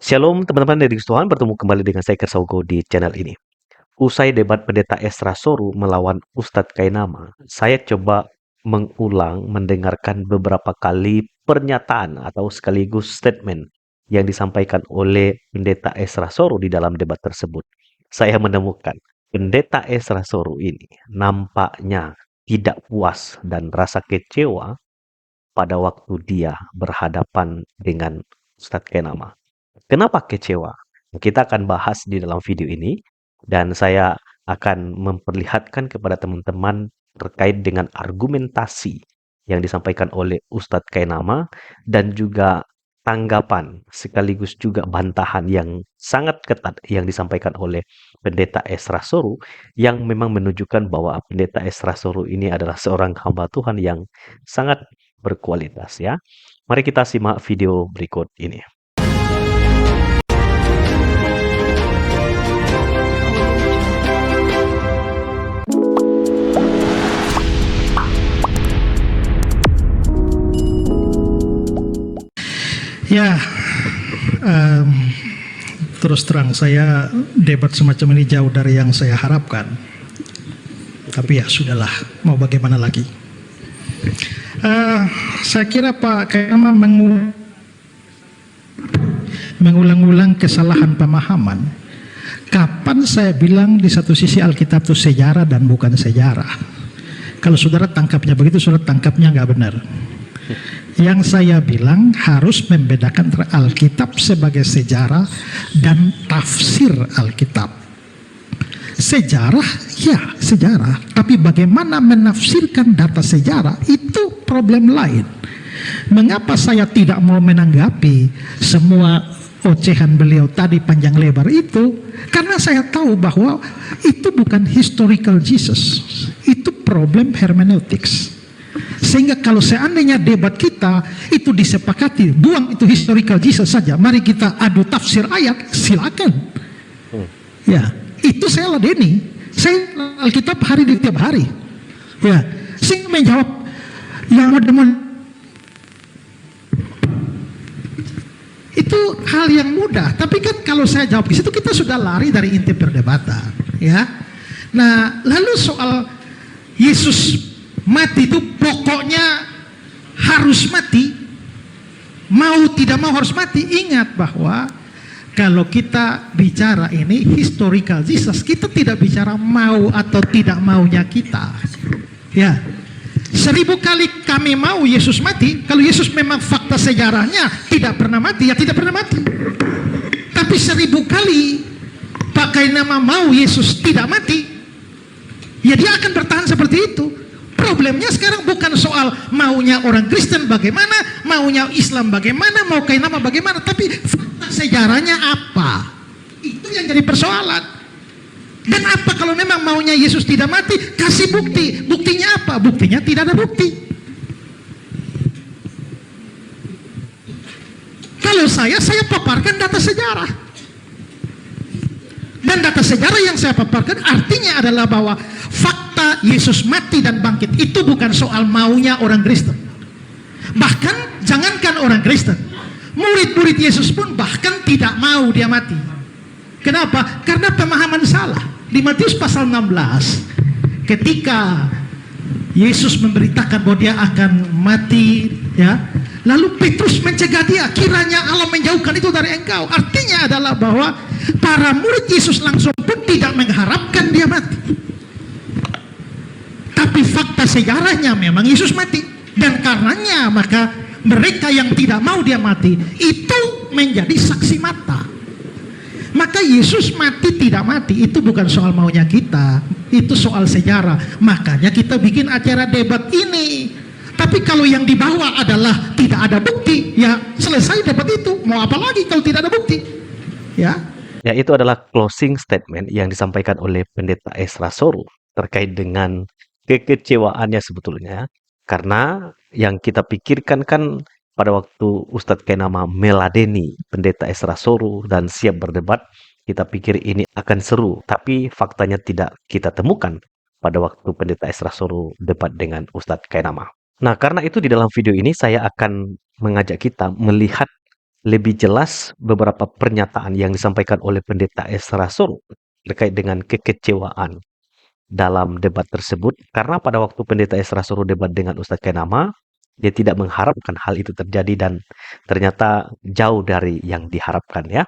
Shalom teman-teman dari Tuhan, bertemu kembali dengan saya Kersaugo di channel ini. Usai debat Pendeta Esra Soru melawan Ustadz Kainama, saya coba mendengarkan beberapa kali pernyataan atau sekaligus statement yang disampaikan oleh Pendeta Esra Soru di dalam debat tersebut. Saya menemukan Pendeta Esra Soru ini nampaknya tidak puas dan rasa kecewa pada waktu dia berhadapan dengan Ustadz Kainama. Kenapa kecewa? Kita akan bahas di dalam video ini dan saya akan memperlihatkan kepada teman-teman terkait dengan argumentasi yang disampaikan oleh Ustadz Kainama dan juga tanggapan sekaligus juga bantahan yang sangat ketat yang disampaikan oleh Pendeta Esra Soru yang memang menunjukkan bahwa Pendeta Esra Soru ini adalah seorang hamba Tuhan yang sangat berkualitas ya. Mari kita simak video berikut ini. Ya, terus terang saya debat semacam ini jauh dari yang saya harapkan. Tapi ya sudahlah, mau bagaimana lagi. Saya kira Pak Kainama mengulang-ulang kesalahan pemahaman. Kapan saya bilang di satu sisi Alkitab itu sejarah dan bukan sejarah? Kalau saudara tangkapnya begitu, saudara tangkapnya nggak benar. Yang saya bilang harus membedakan antara Alkitab sebagai sejarah dan tafsir Alkitab. Sejarah, ya sejarah. Tapi bagaimana menafsirkan data sejarah, itu problem lain. Mengapa saya tidak mau menanggapi semua ocehan beliau tadi panjang lebar itu? Karena saya tahu bahwa itu bukan historical Jesus. Itu problem hermeneutics. Sehingga kalau seandainya debat kita itu disepakati, buang itu historical Jesus saja, mari kita adu tafsir ayat, silakan. Ya, itu saya ladeni. Saya Alkitab hari di tiap hari. Ya, saya menjawab yang ada itu hal yang mudah. Tapi kan kalau saya jawab di situ kita sudah lari dari inti perdebatan. Ya, nah lalu soal Yesus mati itu pokoknya harus mati, mau tidak mau harus mati. Ingat bahwa kalau kita bicara ini historical Jesus, kita tidak bicara mau atau tidak maunya kita. Ya, 1000 kali kami mau Yesus mati. Kalau Yesus memang fakta sejarahnya tidak pernah mati, ya tidak pernah mati. Tapi 1000 kali Pak Kainama mau Yesus tidak mati, ya dia akan bertahan seperti itu. Problemnya sekarang bukan soal maunya orang Kristen bagaimana, maunya Islam bagaimana, mau Kainama bagaimana, tapi fakta sejarahnya apa? Itu yang jadi persoalan. Dan apa kalau memang maunya Yesus tidak mati, kasih bukti. Buktinya apa? Buktinya tidak ada bukti. Kalau saya paparkan data sejarah. Dan data sejarah yang saya paparkan artinya adalah bahwa fakta Yesus mati dan bangkit itu bukan soal maunya orang Kristen. Bahkan jangankan orang Kristen, murid-murid Yesus pun bahkan tidak mau dia mati. Kenapa? Karena pemahaman salah. Di Matius pasal 16, ketika Yesus memberitakan bahwa dia akan mati, ya, lalu Petrus mencegah dia, kiranya Allah menjauhkan itu dari engkau. Artinya adalah bahwa para murid Yesus langsung pun tidak mengharapkan dia mati. Tapi fakta sejarahnya memang Yesus mati. Dan karenanya maka mereka yang tidak mau dia mati itu menjadi saksi mata. Maka Yesus mati tidak mati itu bukan soal maunya kita, itu soal sejarah. Makanya kita bikin acara debat ini. Tapi kalau yang dibawa adalah tidak ada bukti, ya selesai debat itu. Mau apa lagi kalau tidak ada bukti? Ya. Ya, itu adalah closing statement yang disampaikan oleh Pendeta Esra Soru terkait dengan kekecewaannya sebetulnya. Karena yang kita pikirkan kan pada waktu Ustadz Kainama meladeni Pendeta Esra Soru dan siap berdebat, kita pikir ini akan seru. Tapi faktanya tidak kita temukan pada waktu Pendeta Esra Soru debat dengan Ustadz Kainama. Nah, karena itu di dalam video ini saya akan mengajak kita melihat lebih jelas beberapa pernyataan yang disampaikan oleh Pendeta Esra Soru terkait dengan kekecewaan dalam debat tersebut, karena pada waktu Pendeta Esra Soru debat dengan Ustadz Kainama, dia tidak mengharapkan hal itu terjadi dan ternyata jauh dari yang diharapkan ya.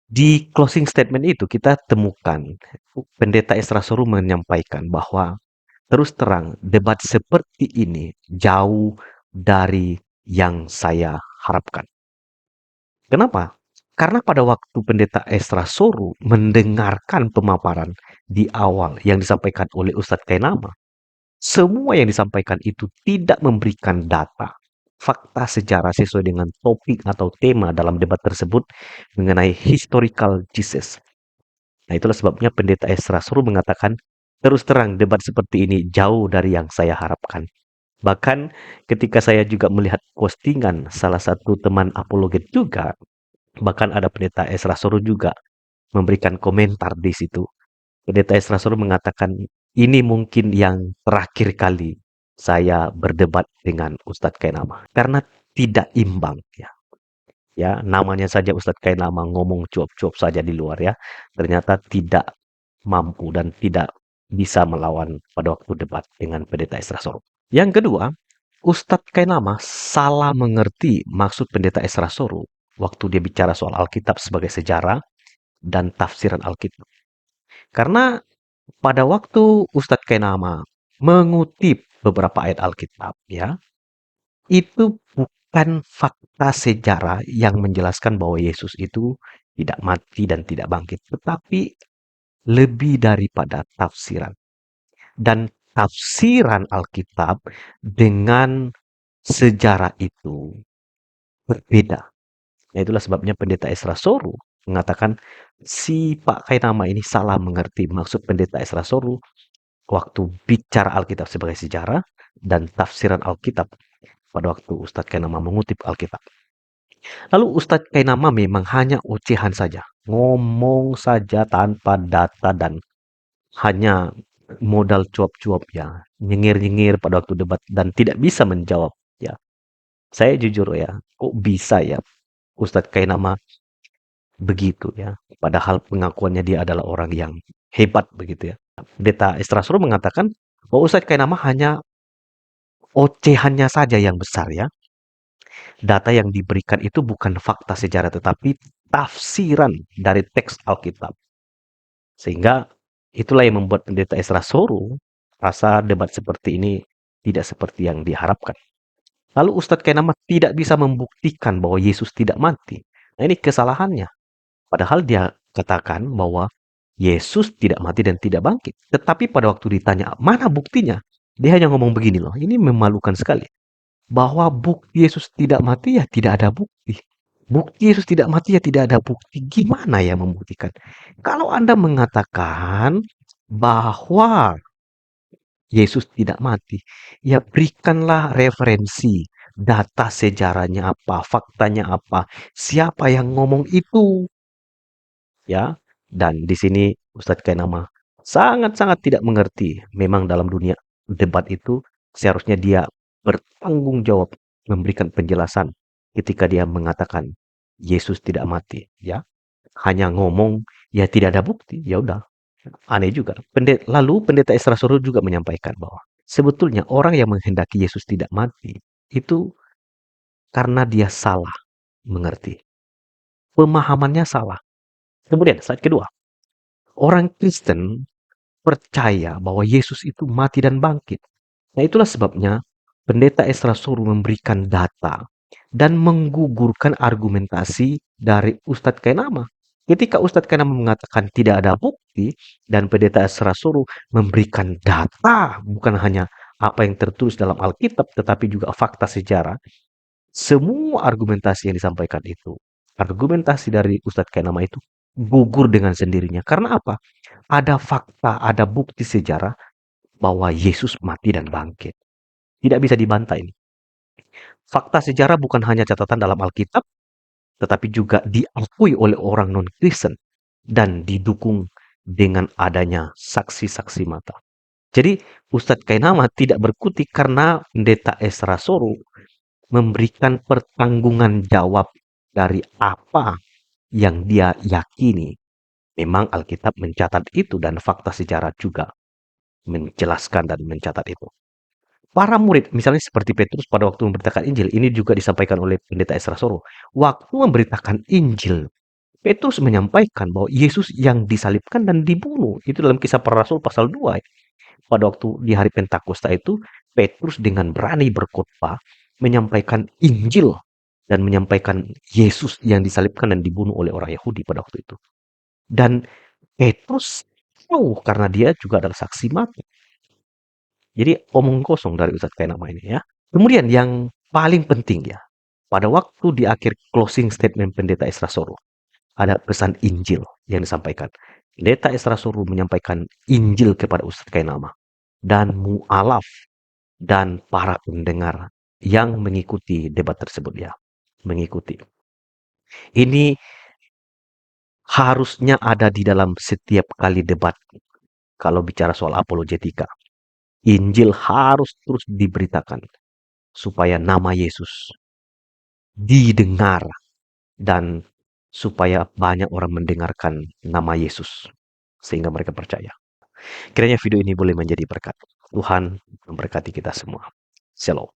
Di closing statement itu kita temukan Pendeta Esra Soru menyampaikan bahwa terus terang debat seperti ini jauh dari yang saya harapkan. Kenapa? Karena pada waktu Pendeta Esra Soru mendengarkan pemaparan di awal yang disampaikan oleh Ustadz Kainama, semua yang disampaikan itu tidak memberikan data, fakta sejarah sesuai dengan topik atau tema dalam debat tersebut mengenai historical Jesus. Nah, itulah sebabnya Pendeta Esra Soru mengatakan, terus terang debat seperti ini jauh dari yang saya harapkan. Bahkan ketika saya juga melihat postingan salah satu teman apologet juga, bahkan ada Pendeta Esra Soru juga memberikan komentar di situ. Pendeta Esra Soru mengatakan, ini mungkin yang terakhir kali saya berdebat dengan Ustadz Kainama. Karena tidak imbang ya. Ya, namanya saja Ustadz Kainama ngomong cuap-cuap saja di luar ya. Ternyata tidak mampu dan tidak bisa melawan pada waktu debat dengan Pendeta Esra Soru. Yang kedua, Ustadz Kainama salah mengerti maksud Pendeta Esra Soru waktu dia bicara soal Alkitab sebagai sejarah dan tafsiran Alkitab. Karena pada waktu Ustadz Kainama mengutip beberapa ayat Alkitab, ya, itu bukan fakta sejarah yang menjelaskan bahwa Yesus itu tidak mati dan tidak bangkit, tetapi lebih daripada tafsiran. Dan tafsiran Alkitab dengan sejarah itu berbeda. Ya, itulah sebabnya Pendeta Esra Soru mengatakan si Pak Kainama ini salah mengerti maksud Pendeta Esra Soru waktu bicara Alkitab sebagai sejarah dan tafsiran Alkitab pada waktu Ustadz Kainama mengutip Alkitab. Lalu Ustadz Kainama memang hanya ocehan saja, ngomong saja tanpa data dan hanya modal cuap-cuap ya, nyengir-nyengir pada waktu debat dan tidak bisa menjawab ya. Saya jujur ya, kok bisa ya Ustadz Kainama begitu ya. Padahal pengakuannya dia adalah orang yang hebat begitu ya. Pendeta Estrasur mengatakan bahwa Ustadz Kainama hanya ocehannya saja yang besar ya. Data yang diberikan itu bukan fakta sejarah tetapi tafsiran dari teks Alkitab. Sehingga itulah yang membuat Pendeta Estrasur rasa debat seperti ini tidak seperti yang diharapkan. Lalu Ustadz Kainama tidak bisa membuktikan bahwa Yesus tidak mati. Nah ini kesalahannya. Padahal dia katakan bahwa Yesus tidak mati dan tidak bangkit. Tetapi pada waktu ditanya, mana buktinya? Dia hanya ngomong begini loh. Ini memalukan sekali. Bahwa bukti Yesus tidak mati ya tidak ada bukti. Bukti Yesus tidak mati ya tidak ada bukti. Gimana ya membuktikan? Kalau Anda mengatakan bahwa Yesus tidak mati, ya berikanlah referensi. Data sejarahnya apa, faktanya apa, siapa yang ngomong itu. Ya, dan di sini Ustadz Kainama sangat-sangat tidak mengerti. Memang dalam dunia debat itu seharusnya dia bertanggung jawab memberikan penjelasan ketika dia mengatakan Yesus tidak mati, ya. Hanya ngomong ya tidak ada bukti, ya udah. Aneh juga. Lalu Pendeta Esra Surut juga menyampaikan bahwa sebetulnya orang yang menghendaki Yesus tidak mati itu karena dia salah mengerti. Pemahamannya salah. Kemudian saat kedua, orang Kristen percaya bahwa Yesus itu mati dan bangkit. Nah itulah sebabnya Pendeta Esra Soru memberikan data dan menggugurkan argumentasi dari Ustadz Kainama. Ketika Ustadz Kainama mengatakan tidak ada bukti dan Pendeta Esra Soru memberikan data, bukan hanya apa yang tertulis dalam Alkitab tetapi juga fakta sejarah. Semua argumentasi yang disampaikan itu, argumentasi dari Ustadz Kainama itu gugur dengan sendirinya. Karena apa? Ada fakta, ada bukti sejarah bahwa Yesus mati dan bangkit. Tidak bisa dibantah ini. Fakta sejarah bukan hanya catatan dalam Alkitab, tetapi juga diakui oleh orang non-Kristen dan didukung dengan adanya saksi-saksi mata. Jadi Ustadz Kainama tidak berkutik karena Pendeta Esra Soru memberikan pertanggungan jawab dari apa yang dia yakini. Memang Alkitab mencatat itu dan fakta sejarah juga menjelaskan dan mencatat itu. Para murid, misalnya seperti Petrus pada waktu memberitakan Injil, ini juga disampaikan oleh pendeta Esra Soro. Waktu memberitakan Injil, Petrus menyampaikan bahwa Yesus yang disalibkan dan dibunuh. Itu dalam Kisah Para Rasul pasal 2. Pada waktu di hari Pentakosta itu, Petrus dengan berani berkhotbah menyampaikan Injil dan menyampaikan Yesus yang disalibkan dan dibunuh oleh orang Yahudi pada waktu itu. Dan Petrus tahu karena dia juga adalah saksi mata. Jadi omong kosong dari Ustadz Kainama ini ya. Kemudian yang paling penting ya, pada waktu di akhir closing statement pendeta Esra Soro, ada pesan Injil yang disampaikan. Pendeta Esra Soro menyampaikan Injil kepada Ustadz Kainama dan mu'alaf dan para pendengar yang mengikuti debat tersebut ya. Mengikuti. Ini harusnya ada di dalam setiap kali debat kalau bicara soal apologetika. Injil harus terus diberitakan supaya nama Yesus didengar dan supaya banyak orang mendengarkan nama Yesus sehingga mereka percaya. Kiranya video ini boleh menjadi berkat. Tuhan memberkati kita semua. Shalom.